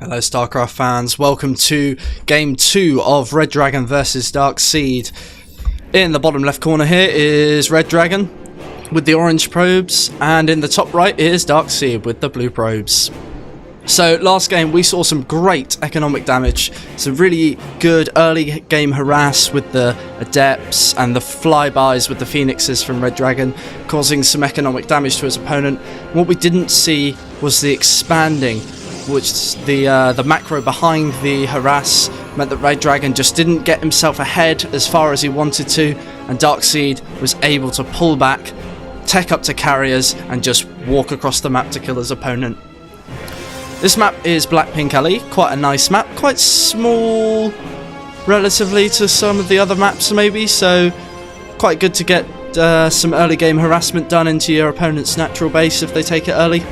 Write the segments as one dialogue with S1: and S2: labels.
S1: Hello StarCraft fans, welcome to Game 2 of RedDragon vs Darkseid. In the bottom left corner here is RedDragon with the orange probes, and in the top right is Darkseid with the blue probes. So last game we saw some great economic damage, some really good early game harass with the adepts and the flybys with the phoenixes from RedDragon, causing some economic damage to his opponent. What we didn't see was the expanding, which the macro behind the harass meant that RedDragon just didn't get himself ahead as far as he wanted to, and Darkseid was able to pull back, tech up to carriers, and just walk across the map to kill his opponent. This map is Black Pink Alley, quite a nice map, quite small relatively to some of the other maps maybe, so quite good to get some early game harassment done into your opponent's natural base if they take it early.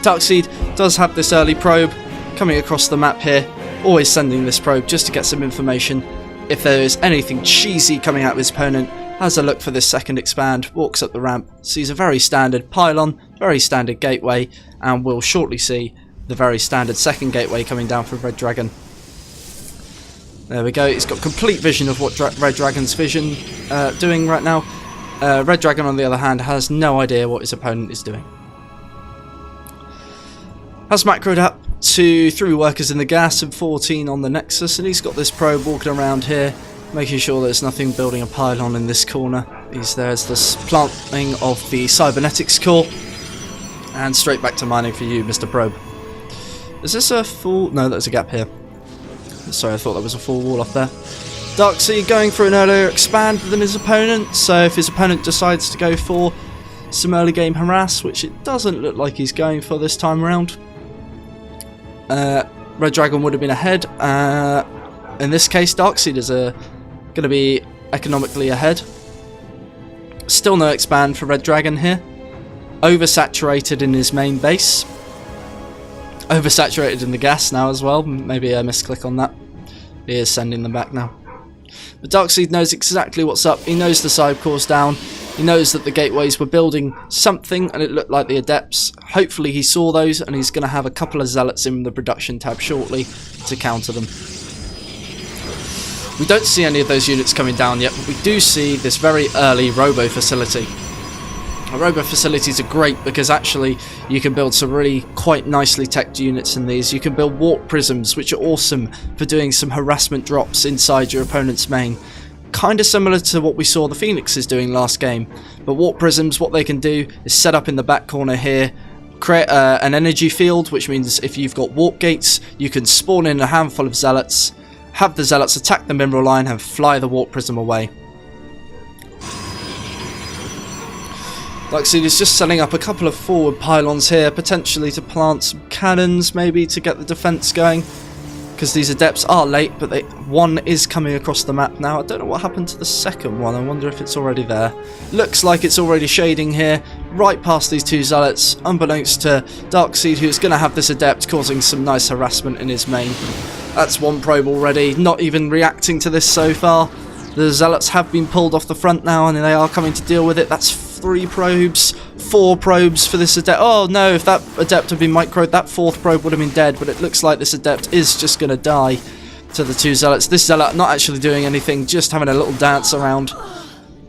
S1: Darkseid does have this early probe coming across the map here, always sending this probe just to get some information. If there is anything cheesy coming out of his opponent, has a look for this second expand, walks up the ramp, sees a very standard pylon, very standard gateway, and we'll shortly see the very standard second gateway coming down from RedDragon. There we go, he's got complete vision of what RedDragon's vision doing right now. RedDragon on the other hand has no idea what his opponent is doing. Has macroed up to 3 workers in the gas and 14 on the Nexus, and he's got this probe walking around here, making sure there's nothing building a pylon in this corner. There's this planting of the cybernetics core, and straight back to mining for you, Mr. Probe. Is this a full... no, there's a gap here. Sorry, I thought that was a full wall off there. Darkseid going for an earlier expand than his opponent, so if his opponent decides to go for some early game harass, which it doesn't look like he's going for this time around, RedDragon would have been ahead. In this case, Darkseid is going to be economically ahead. Still no expand for RedDragon here. Oversaturated in his main base. Oversaturated in the gas now as well. Maybe a misclick on that. He is sending them back now. But Darkseid knows exactly what's up. He knows the side core's down. He knows that the gateways were building something, and it looked like the adepts. Hopefully he saw those, and he's going to have a couple of zealots in the production tab shortly to counter them. We don't see any of those units coming down yet, but we do see this very early robo facility. Robo facilities are great because actually you can build some really quite nicely teched units in these. You can build warp prisms, which are awesome for doing some harassment drops inside your opponent's main. Kind of similar to what we saw the Phoenixes doing last game. But warp prisms, what they can do is set up in the back corner here, create an energy field, which means if you've got warp gates, you can spawn in a handful of zealots, have the zealots attack the mineral line and fly the warp prism away. Darkseid is just setting up a couple of forward pylons here, potentially to plant some cannons, maybe to get the defense going. Because these adepts are late, but one is coming across the map now. I don't know what happened to the second one. I wonder if it's already there. Looks like it's already shading here, right past these 2 zealots, unbeknownst to Darkseid, who's going to have this adept causing some nice harassment in his main. That's 1 probe already, not even reacting to this so far. The zealots have been pulled off the front now, and they are coming to deal with it. That's 3 probes, 4 probes for this adept. Oh no, if that adept had been microed, that 4th probe would have been dead, but it looks like this adept is just going to die to the 2 zealots. This zealot not actually doing anything, just having a little dance around.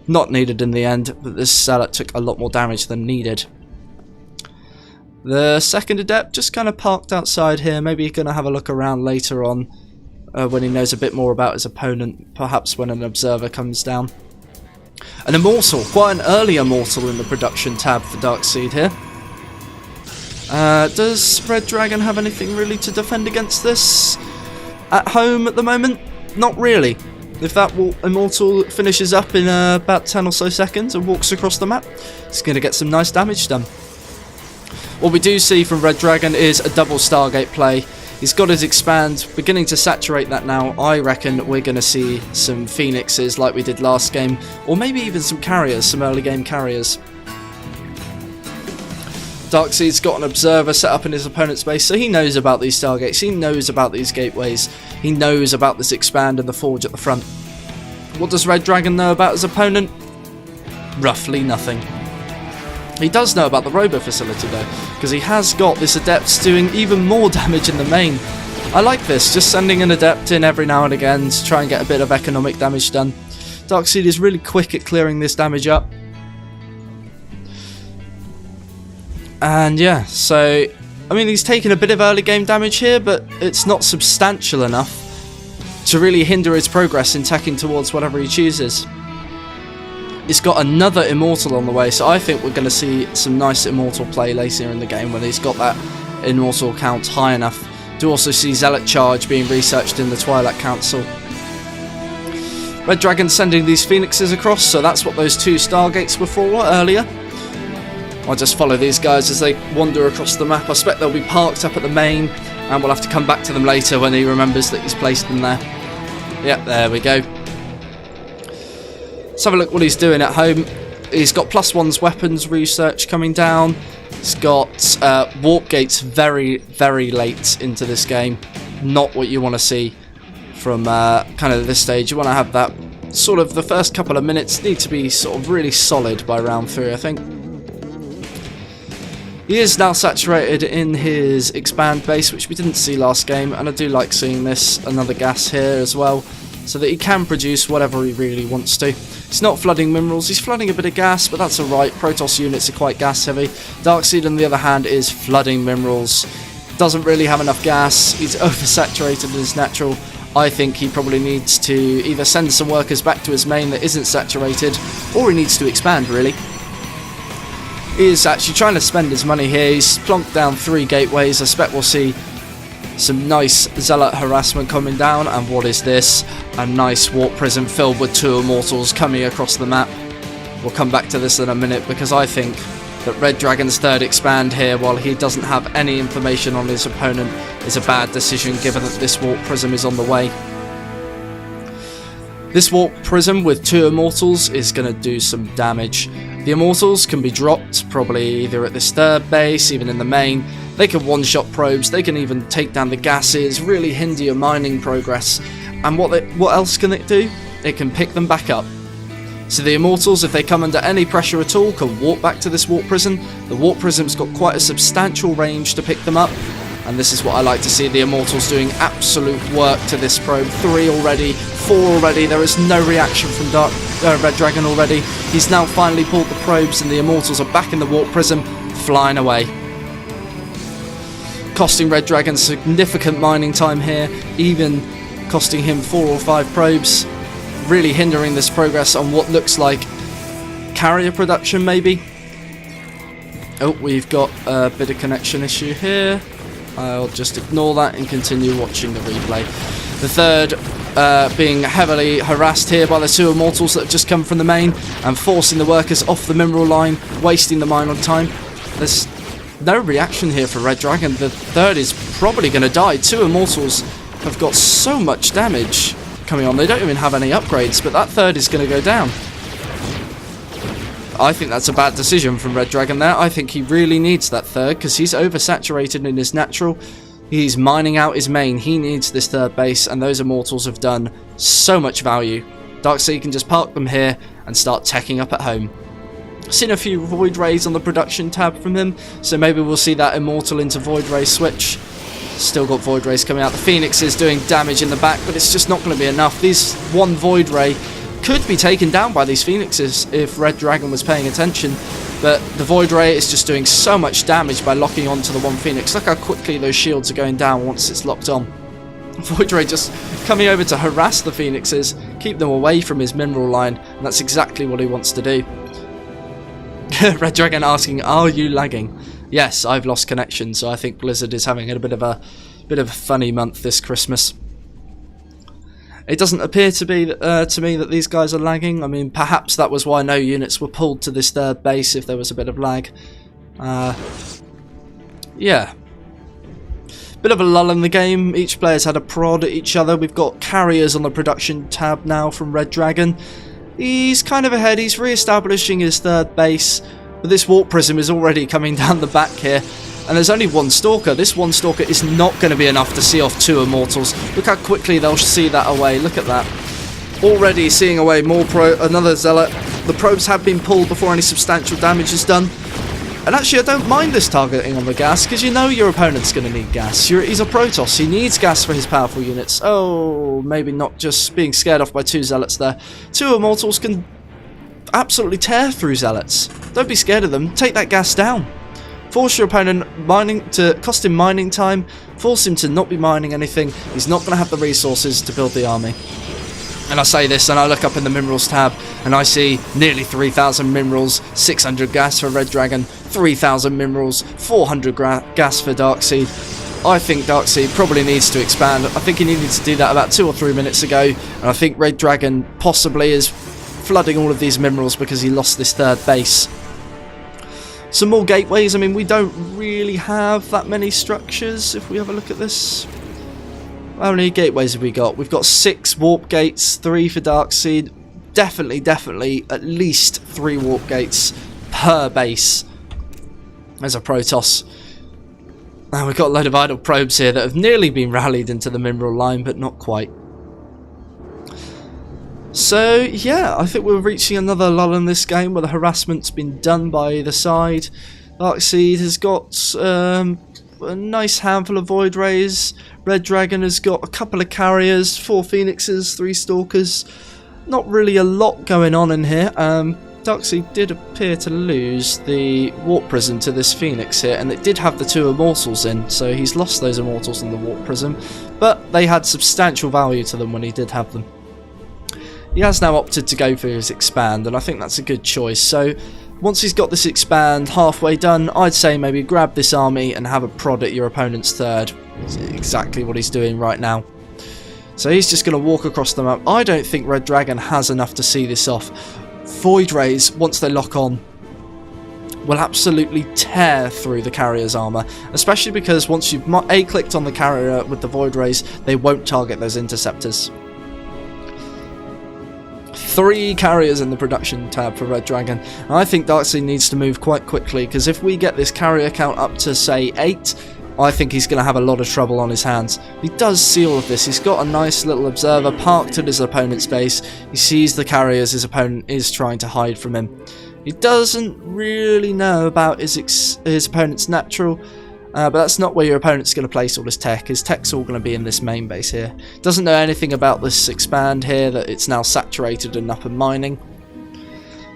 S1: Not needed in the end, but this zealot took a lot more damage than needed. The second adept just kind of parked outside here. Maybe he's going to have a look around later on when he knows a bit more about his opponent, perhaps when an observer comes down. An immortal, quite an early immortal in the production tab for Darkseid here. Does RedDragon have anything really to defend against this at home at the moment? Not really. If that immortal finishes up in about 10 or so seconds and walks across the map, it's going to get some nice damage done. What we do see from RedDragon is a double Stargate play. He's got his expand, beginning to saturate that now. I reckon we're going to see some Phoenixes like we did last game, or maybe even some carriers, some early game carriers. Darkseid's got an observer set up in his opponent's base, so he knows about these Stargates, he knows about these gateways, he knows about this expand and the forge at the front. What does RedDragon know about his opponent? Roughly nothing. He does know about the robo facility though, because he has got this adept doing even more damage in the main. I like this, just sending an adept in every now and again to try and get a bit of economic damage done. Darkseid is really quick at clearing this damage up. And yeah, so, I mean, he's taken a bit of early game damage here, but it's not substantial enough to really hinder his progress in tacking towards whatever he chooses. He's got another Immortal on the way, so I think we're going to see some nice Immortal play later in the game when he's got that Immortal count high enough. Do also see Zealot Charge being researched in the Twilight Council. RedDragon sending these Phoenixes across, so that's what those two Stargates were for earlier. I'll just follow these guys as they wander across the map. I expect they'll be parked up at the main, and we'll have to come back to them later when he remembers that he's placed them there. Yep, there we go. Let's have a look what he's doing at home. He's got +1's weapons research coming down. He's got warp gates very, very late into this game. Not what you want to see from kind of this stage. You want to have that sort of the first couple of minutes need to be sort of really solid by round 3, I think. He is now saturated in his expand base, which we didn't see last game, and I do like seeing this, another gas here as well, so that he can produce whatever he really wants to. He's not flooding minerals, he's flooding a bit of gas, but that's alright. Protoss units are quite gas heavy. Darkseid, on the other hand, is flooding minerals. Doesn't really have enough gas, he's oversaturated in his natural. I think he probably needs to either send some workers back to his main that isn't saturated, or he needs to expand, really. He is actually trying to spend his money here. He's plonked down 3 gateways. I expect we'll see some nice Zealot harassment coming down. And what is this? A nice warp prism filled with 2 Immortals coming across the map. We'll come back to this in a minute, because I think that RedDragon's 3rd expand here, while he doesn't have any information on his opponent, is a bad decision given that this warp prism is on the way. This warp prism with 2 Immortals is going to do some damage. The Immortals can be dropped, probably either at this 3rd base, even in the main. They can one-shot probes, they can even take down the gases, really hinder your mining progress. And what else can it do? It can pick them back up. So the Immortals, if they come under any pressure at all, can warp back to this warp prism. The warp prism's got quite a substantial range to pick them up. And this is what I like to see, the Immortals doing absolute work to this probe. 3 already, 4 already, there is no reaction from RedDragon already. He's now finally pulled the probes and the Immortals are back in the warp prism, flying away. Costing RedDragon significant mining time here, even costing him 4 or 5 probes. Really hindering this progress on what looks like carrier production, maybe. Oh, we've got a bit of connection issue here. I'll just ignore that and continue watching the replay. The 3rd being heavily harassed here by the 2 Immortals that have just come from the main and forcing the workers off the mineral line, wasting the mine on time. There's no reaction here for RedDragon. The 3rd is probably going to die. 2 Immortals have got so much damage coming on. They don't even have any upgrades, but that 3rd is going to go down. I think that's a bad decision from RedDragon there. I think he really needs that 3rd because he's oversaturated in his natural. He's mining out his main. He needs this 3rd base, and those Immortals have done so much value. Darkseid can just park them here and start teching up at home. Seen a few Void Rays on the production tab from him, so maybe we'll see that Immortal into Void Ray switch. Still got Void Rays coming out. The Phoenix is doing damage in the back, but it's just not going to be enough. These 1 Void Ray could be taken down by these Phoenixes if RedDragon was paying attention, but the Void Ray is just doing so much damage by locking onto the 1 Phoenix. Look how quickly those shields are going down once it's locked on. Void Ray just coming over to harass the Phoenixes, keep them away from his mineral line, and that's exactly what he wants to do. RedDragon asking, are you lagging? Yes, I've lost connection, so I think Blizzard is having a bit of a funny month this Christmas. It doesn't appear to be to me that these guys are lagging. I mean, perhaps that was why no units were pulled to this 3rd base if there was a bit of lag. Yeah. Bit of a lull in the game. Each player's had a prod at each other. We've got carriers on the production tab now from RedDragon. He's kind of ahead. He's re-establishing his 3rd base. But this warp prism is already coming down the back here. And there's only 1 Stalker. This 1 Stalker is not going to be enough to see off 2 Immortals. Look how quickly they'll see that away. Look at that. Already seeing away more another Zealot. The probes have been pulled before any substantial damage is done. And actually, I don't mind this targeting on the gas, because you know your opponent's going to need gas. He's a Protoss, he needs gas for his powerful units. Oh, maybe not just being scared off by 2 Zealots there. 2 Immortals can absolutely tear through Zealots. Don't be scared of them, take that gas down. Force your opponent cost him mining time, force him to not be mining anything. He's not going to have the resources to build the army. And I say this and I look up in the minerals tab and I see nearly 3,000 minerals, 600 gas for RedDragon, 3,000 minerals, 400 gas for Darkseid. I think Darkseid probably needs to expand. I think he needed to do that about 2 or 3 minutes ago, and I think RedDragon possibly is flooding all of these minerals because he lost this 3rd base. Some more gateways. I mean, we don't really have that many structures if we have a look at this. How many gateways have we got? We've got 6 warp gates, 3 for Darkseid. Definitely at least 3 warp gates per base as a Protoss. And we've got a load of idle probes here that have nearly been rallied into the mineral line, but not quite. So yeah, I think we're reaching another lull in this game where the harassment's been done by either side. Darkseid has got a nice handful of Void Rays. RedDragon has got a couple of carriers, 4 Phoenixes, 3 Stalkers. Not really a lot going on in here. Darkseid did appear to lose the Warp Prism to this Phoenix here, and it did have the 2 Immortals in, so he's lost those Immortals in the Warp Prism, but they had substantial value to them when he did have them. He has now opted to go for his expand, and I think that's a good choice. So once he's got this expand halfway done, I'd say maybe grab this army and have a prod at your opponent's 3rd. It's exactly what he's doing right now. So he's just going to walk across the map. I don't think RedDragon has enough to see this off. Void Rays, once they lock on, will absolutely tear through the carrier's armour, especially because once you've A-clicked on the carrier with the Void Rays, they won't target those interceptors. 3 carriers in the production tab for RedDragon. I think Darkseid needs to move quite quickly, because if we get this carrier count up to say 8, I think he's going to have a lot of trouble on his hands. He does see all of this. He's got a nice little observer parked at his opponent's base. He sees the carriers his opponent is trying to hide from him. He doesn't really know about his opponent's natural, but that's not where your opponent's going to place all his tech. His tech's all going to be in this main base here. Doesn't know anything about this expand here, that it's now saturated and up and mining.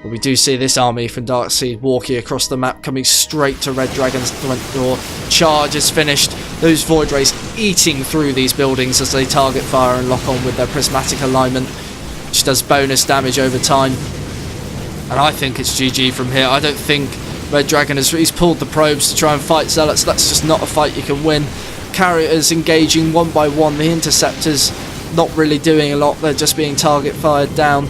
S1: But we do see this army from Darkseid walking across the map, coming straight to RedDragon's front door. Charge is finished. Those Void Rays eating through these buildings as they target fire and lock on with their prismatic alignment, which does bonus damage over time. And I think it's GG from here. I don't think RedDragon he's pulled the probes to try and fight Zealots. That's just not a fight you can win. Carriers engaging one by one. The interceptors not really doing a lot. They're just being target fired down,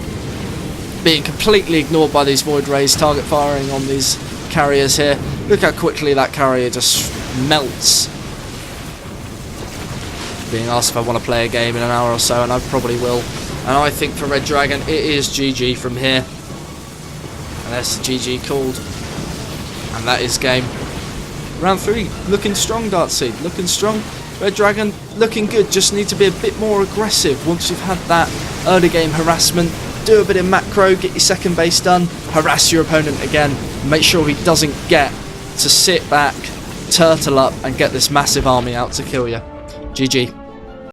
S1: being completely ignored by these Void Rays, target firing on these carriers here. Look how quickly that carrier just melts. Being asked if I want to play a game in an hour or so, and I probably will. And I think for RedDragon it is GG from here. And that's GG called. And that is game. Round 3, looking strong, Darkseid, looking strong. RedDragon looking good, just need to be a bit more aggressive once you've had that early game harassment. Do a bit of macro, get your 2nd base done, harass your opponent again, make sure he doesn't get to sit back, turtle up and get this massive army out to kill you. GG.